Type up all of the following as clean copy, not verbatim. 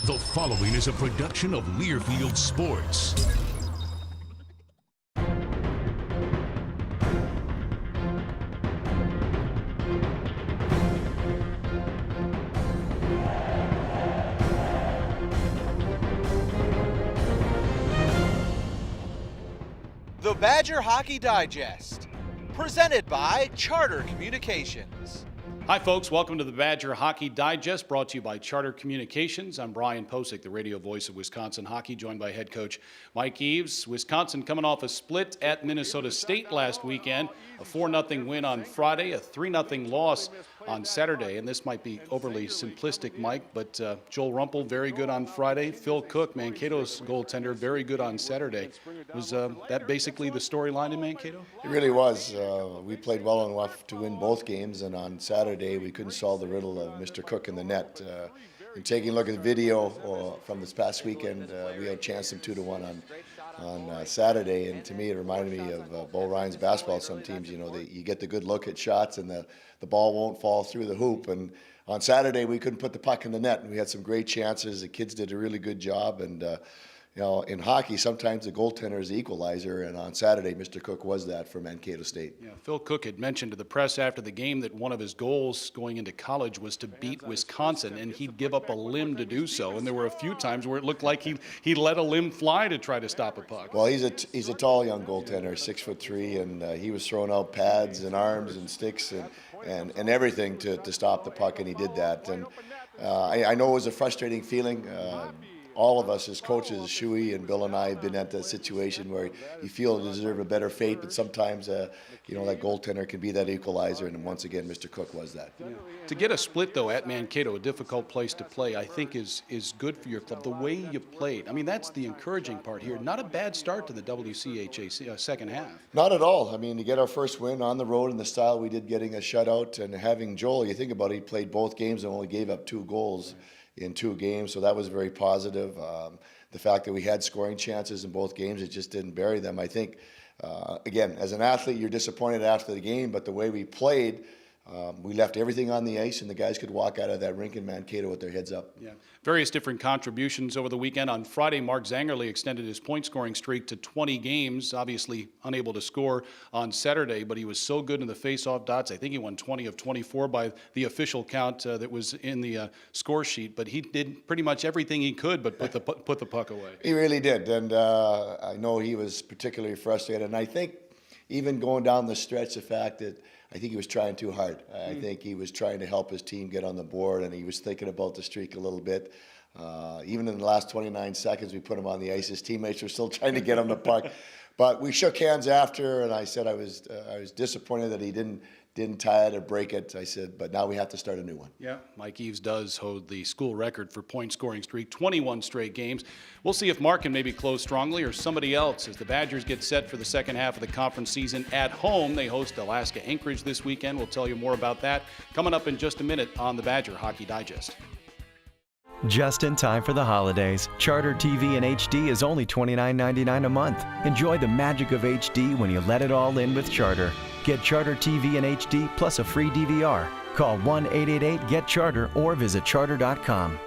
The following is a production of Learfield Sports. The Badger Hockey Digest, presented by Charter Communications. Hi folks, welcome to the Badger Hockey Digest, brought to you by Charter Communications. I'm Brian Posick, the radio voice of Wisconsin hockey, joined by head coach Mike Eaves. Wisconsin coming off a split at Minnesota State last weekend, a 4-0 win on Friday, a 3-0 loss on Saturday. And this might be overly simplistic, Mike, but Joel Rumpel, very good on Friday. Phil Cook, Mankato's goaltender, very good on Saturday. Was that basically the storyline in Mankato? It really was. We played well enough to win both games, and on Saturday we couldn't solve the riddle of Mr. Cook in the net. And taking a look at the video from this past weekend, we had chanced him 2-1 on Saturday, and to me it reminded me of Bo Ryan's basketball. Some teams, you get the good look at shots and the ball won't fall through the hoop. And on Saturday we couldn't put the puck in the net, and we had some great chances. The kids did a really good job, and in hockey, sometimes the goaltender is the equalizer, and on Saturday, Mr. Cook was that for Mankato State. Yeah, Phil Cook had mentioned to the press after the game that one of his goals going into college was to beat Wisconsin, and he'd give up a limb to do so. And there were a few times where it looked like he let a limb fly to try to stop a puck. Well, he's a tall young goaltender, 6'3", and he was throwing out pads and arms and sticks and everything to stop the puck, and he did that. And I know it was a frustrating feeling. All of us as coaches, Shuey and Bill and I, have been at that situation where you feel you deserve a better fate, but sometimes, that goaltender can be that equalizer, and once again, Mr. Cook was that. Yeah. To get a split, though, at Mankato, a difficult place to play, I think is good for your club. The way you played, I mean, that's the encouraging part here. Not a bad start to the WCHA second half. Not at all. I mean, to get our first win on the road in the style we did, getting a shutout, and having Joel, you think about it, he played both games and only gave up 2 goals. In 2 games, so that was very positive. The fact that we had scoring chances in both games, it just didn't bury them. I think, again, as an athlete, you're disappointed after the game, but the way we played, we left everything on the ice, and the guys could walk out of that rink in Mankato with their heads up. Yeah, various different contributions over the weekend. On Friday, Mark Zangerle extended his point-scoring streak to 20 games, obviously unable to score on Saturday, but he was so good in the face-off dots. I think he won 20 of 24 by the official count that was in the score sheet, but he did pretty much everything he could but put the puck away. He really did, and I know he was particularly frustrated, and I think even going down the stretch, the fact that I think he was trying too hard. I think he was trying to help his team get on the board, and he was thinking about the streak a little bit. Even in the last 29 seconds, we put him on the ice. His teammates were still trying to get him the puck. But we shook hands after, and I said I was disappointed that he didn't tie it or break it. I said, but now we have to start a new one. Yeah, Mike Eaves does hold the school record for point-scoring streak, 21 straight games. We'll see if Mark can maybe close strongly or somebody else as the Badgers get set for the second half of the conference season at home. They host Alaska-Anchorage this weekend. We'll tell you more about that coming up in just a minute on the Badger Hockey Digest. Just in time for the holidays, Charter TV in HD is only $29.99 a month. Enjoy the magic of HD when you let it all in with Charter. Get Charter TV in HD plus a free DVR. Call 1-888-GET-CHARTER or visit charter.com.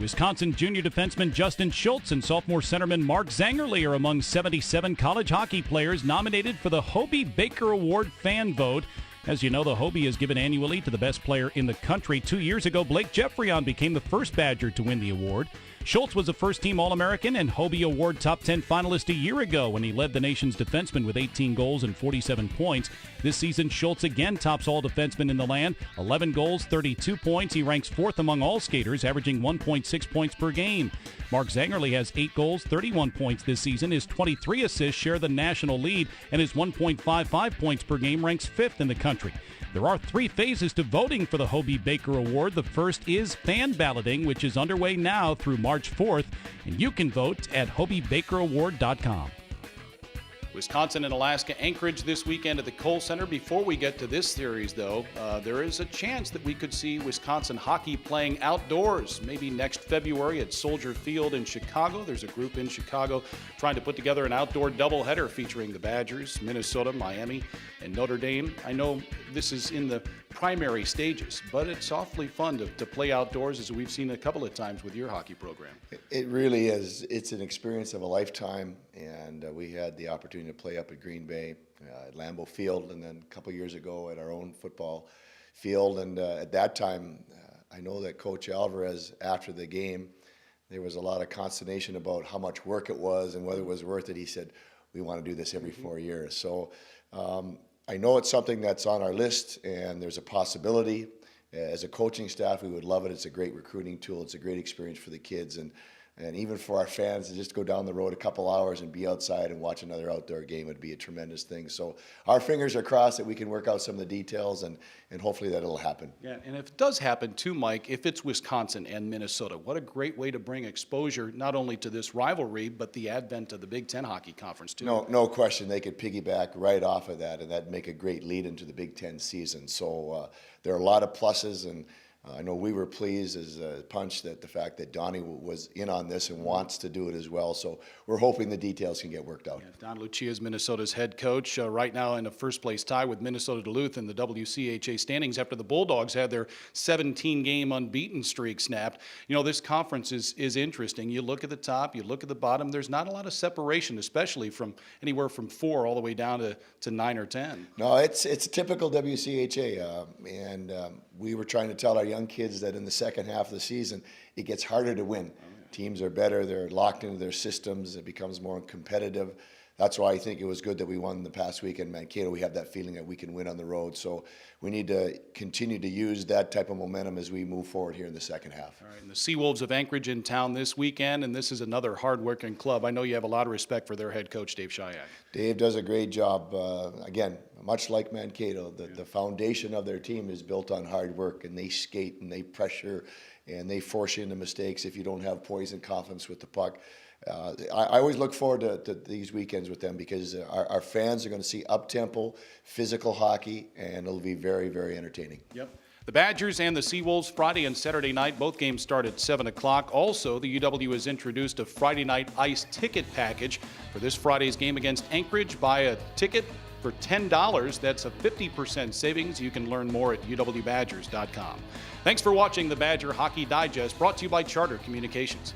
Wisconsin junior defenseman Justin Schultz and sophomore centerman Mark Zangerle are among 77 college hockey players nominated for the Hobey Baker Award fan vote. As you know, the Hobey is given annually to the best player in the country. 2 years ago, Blake Jeffreyon became the first Badger to win the award. Schultz was a first-team All-American and Hobey Award top 10 finalist a year ago when he led the nation's defensemen with 18 goals and 47 points. This season, Schultz again tops all defensemen in the land, 11 goals, 32 points. He ranks 4th among all skaters, averaging 1.6 points per game. Mark Zangerle has 8 goals, 31 points this season. His 23 assists share the national lead, and his 1.55 points per game ranks 5th in the country. There are 3 phases to voting for the Hobey Baker Award. The first is fan balloting, which is underway now through March 4th, and you can vote at HobeyBakerAward.com. Wisconsin and Alaska-Anchorage this weekend at the Kohl Center. Before we get to this series, though, there is a chance that we could see Wisconsin hockey playing outdoors, maybe next February at Soldier Field in Chicago. There's a group in Chicago trying to put together an outdoor doubleheader featuring the Badgers, Minnesota, Miami, and Notre Dame. I know this is in the primary stages, but it's awfully fun to play outdoors, as we've seen a couple of times with your hockey program. It really is. It's an experience of a lifetime, and we had the opportunity to play up at Green Bay, at Lambeau Field, and then a couple years ago at our own football field. And at that time, I know that Coach Alvarez, after the game, there was a lot of consternation about how much work it was and whether it was worth it. He said, we want to do this every 4 years. So I know it's something that's on our list, and there's a possibility. As a coaching staff, we would love it. It's a great recruiting tool. It's a great experience for the kids, and even for our fans to just go down the road a couple hours and be outside and watch another outdoor game would be a tremendous thing. So our fingers are crossed that we can work out some of the details, and hopefully that it'll happen. Yeah, and if it does happen too, Mike, if it's Wisconsin and Minnesota, what a great way to bring exposure not only to this rivalry, but the advent of the Big Ten Hockey Conference too. No question. They could piggyback right off of that, and that'd make a great lead into the Big Ten season. So there are a lot of pluses, and I know we were pleased as a Punch that the fact that Donnie was in on this and wants to do it as well. So we're hoping the details can get worked out. Yeah, Don Lucia is Minnesota's head coach, right now in a first-place tie with Minnesota Duluth in the WCHA standings after the Bulldogs had their 17-game unbeaten streak snapped. You know, this conference is interesting. You look at the top, you look at the bottom. There's not a lot of separation, especially from anywhere from 4 all the way down to 9 or 10. No, it's a typical WCHA, and we were trying to tell our young kids that in the second half of the season, it gets harder to win. Teams are better. They're locked into their systems. It becomes more competitive. That's why I think it was good that we won the past week in Mankato. We have that feeling that we can win on the road. So we need to continue to use that type of momentum as we move forward here in the second half. All right, and the Seawolves of Anchorage in town this weekend, and this is another hard-working club. I know you have a lot of respect for their head coach, Dave Shayak. Dave does a great job. Again, much like Mankato, the foundation of their team is built on hard work, and they skate and they pressure and they force you into mistakes if you don't have poise and confidence with the puck. I always look forward to these weekends with them because our fans are going to see up-tempo, physical hockey, and it'll be very, very entertaining. Yep. The Badgers and the Seawolves Friday and Saturday night. Both games start at 7 o'clock. Also, the UW has introduced a Friday night ice ticket package for this Friday's game against Anchorage. Buy a ticket for $10. That's a 50% savings. You can learn more at uwbadgers.com. Thanks for watching the Badger Hockey Digest, brought to you by Charter Communications.